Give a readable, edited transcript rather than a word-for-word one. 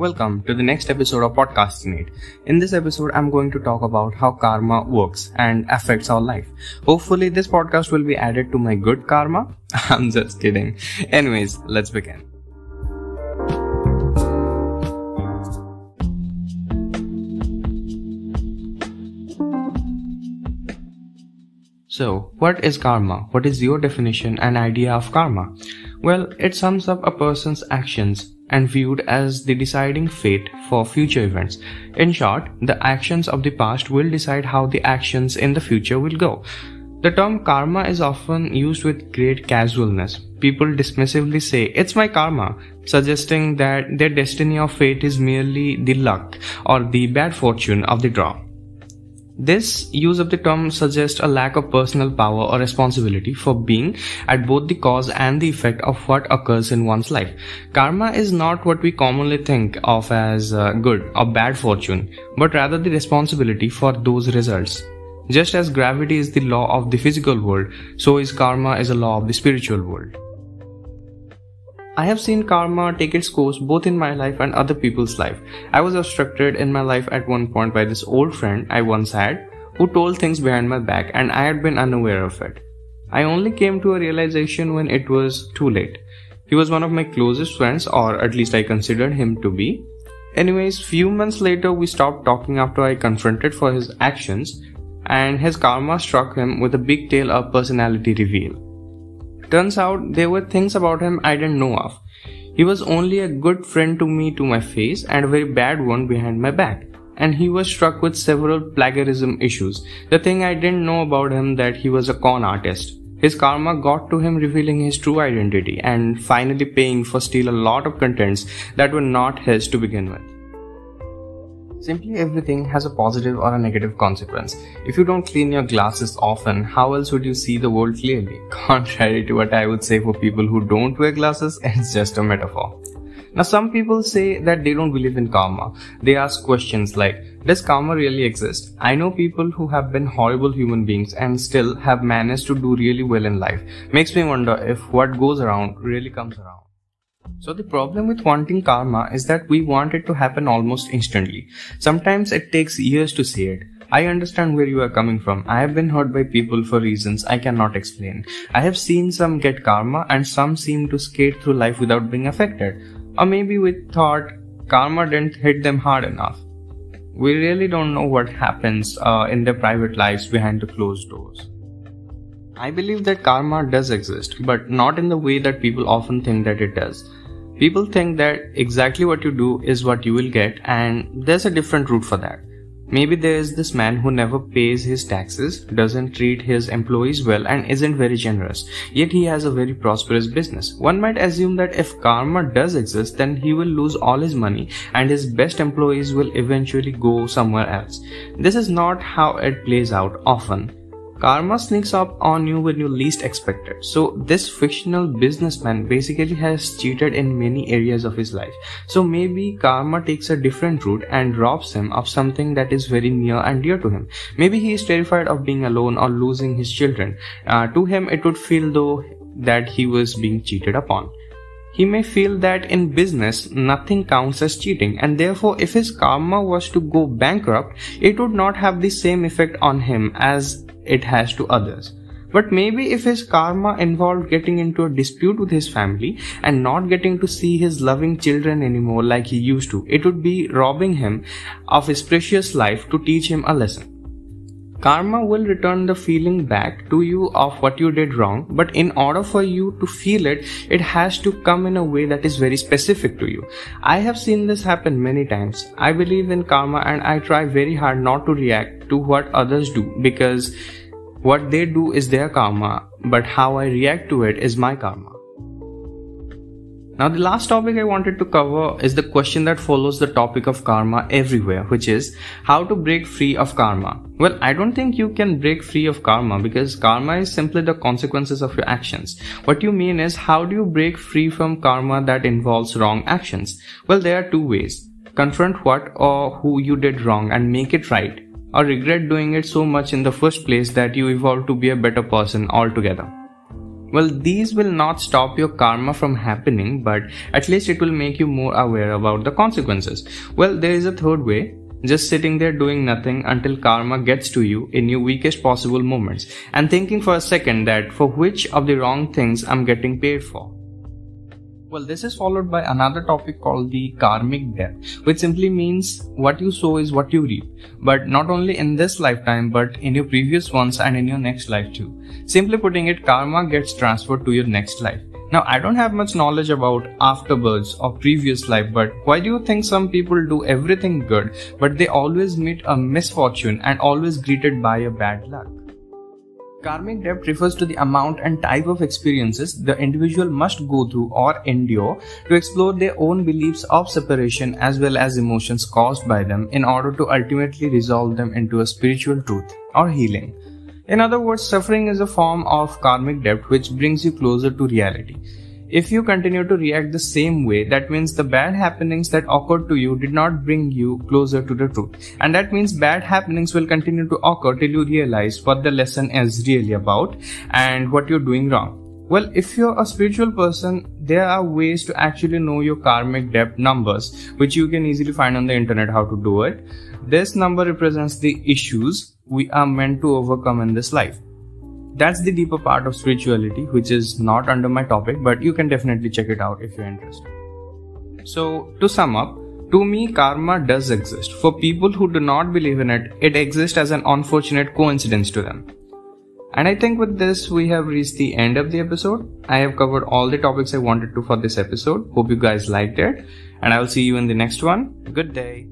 Welcome to the next episode of Podcastinate. In this episode, I'm going to talk about how karma works and affects our life. Hopefully, this podcast will be added to my good karma. I'm just kidding. Anyways, let's begin. So, what is karma? What is your definition and idea of karma? Well, it sums up a person's actions and viewed as the deciding fate for future events. In short, the actions of the past will decide how the actions in the future will go. The term karma is often used with great casualness. People dismissively say, "It's my karma," suggesting that their destiny or fate is merely the luck or the bad fortune of the draw. This use of the term suggests a lack of personal power or responsibility for being at both the cause and the effect of what occurs in one's life. Karma is not what we commonly think of as good or bad fortune, but rather the responsibility for those results. Just as gravity is the law of the physical world, so is karma is a law of the spiritual world. I have seen karma take its course both in my life and other people's life. I was obstructed in my life at one point by this old friend I once had who told things behind my back, and I had been unaware of it. I only came to a realization when it was too late. He was one of my closest friends, or at least I considered him to be. Anyways, few months later we stopped talking after I confronted for his actions, and his karma struck him with a big tail of personality reveal. Turns out there were things about him I didn't know of. He was only a good friend to me to my face and a very bad one behind my back. And he was struck with several plagiarism issues. The thing I didn't know about him that he was a con artist. His karma got to him revealing his true identity and finally paying for steal a lot of contents that were not his to begin with. Simply everything has a positive or a negative consequence. If you don't clean your glasses often, how else would you see the world clearly? Contrary to what I would say for people who don't wear glasses, it's just a metaphor. Now some people say that they don't believe in karma. They ask questions like, does karma really exist? I know people who have been horrible human beings and still have managed to do really well in life. Makes me wonder if what goes around really comes around. So the problem with wanting karma is that we want it to happen almost instantly. Sometimes it takes years to see it. I understand where you are coming from. I have been hurt by people for reasons I cannot explain. I have seen some get karma and some seem to skate through life without being affected. Or maybe we thought karma didn't hit them hard enough. We really don't know what happens in their private lives behind the closed doors. I believe that karma does exist, but not in the way that people often think that it does. People think that exactly what you do is what you will get, and there's a different route for that. Maybe there is this man who never pays his taxes, doesn't treat his employees well, and isn't very generous, yet he has a very prosperous business. One might assume that if karma does exist, then he will lose all his money and his best employees will eventually go somewhere else. This is not how it plays out often. Karma sneaks up on you when you least expect it. So this fictional businessman basically has cheated in many areas of his life. So maybe karma takes a different route and robs him of something that is very near and dear to him. Maybe he is terrified of being alone or losing his children. To him it would feel though that he was being cheated upon. He may feel that in business nothing counts as cheating, and therefore if his karma was to go bankrupt, it would not have the same effect on him as it has to others. But maybe if his karma involved getting into a dispute with his family and not getting to see his loving children anymore like he used to, it would be robbing him of his precious life to teach him a lesson. Karma will return the feeling back to you of what you did wrong, but in order for you to feel it, it has to come in a way that is very specific to you. I have seen this happen many times. I believe in karma and I try very hard not to react to what others do, because what they do is their karma, but how I react to it is my karma. Now the last topic I wanted to cover is the question that follows the topic of karma everywhere, which is how to break free of karma. Well, I don't think you can break free of karma because karma is simply the consequences of your actions. What you mean is, how do you break free from karma that involves wrong actions? Well, there are two ways. Confront what or who you did wrong and make it right, or regret doing it so much in the first place that you evolve to be a better person altogether. Well, these will not stop your karma from happening, but at least it will make you more aware about the consequences. Well, there is a third way. Just sitting there doing nothing until karma gets to you in your weakest possible moments and thinking for a second that for which of the wrong things I'm getting paid for. Well, this is followed by another topic called the karmic debt, which simply means what you sow is what you reap. But not only in this lifetime, but in your previous ones and in your next life too. Simply putting it, karma gets transferred to your next life. Now, I don't have much knowledge about afterbirths or previous life, but why do you think some people do everything good, but they always meet a misfortune and always greeted by a bad luck? Karmic debt refers to the amount and type of experiences the individual must go through or endure to explore their own beliefs of separation as well as emotions caused by them in order to ultimately resolve them into a spiritual truth or healing. In other words, suffering is a form of karmic debt which brings you closer to reality. If you continue to react the same way, that means the bad happenings that occurred to you did not bring you closer to the truth. And that means bad happenings will continue to occur till you realize what the lesson is really about and what you're doing wrong. Well, if you're a spiritual person, there are ways to actually know your karmic debt numbers, which you can easily find on the internet how to do it. This number represents the issues we are meant to overcome in this life. That's the deeper part of spirituality, which is not under my topic, but you can definitely check it out if you're interested. So, to sum up, to me, karma does exist. For people who do not believe in it, it exists as an unfortunate coincidence to them. And I think with this, we have reached the end of the episode. I have covered all the topics I wanted to for this episode. Hope you guys liked it, and I'll see you in the next one. Good day.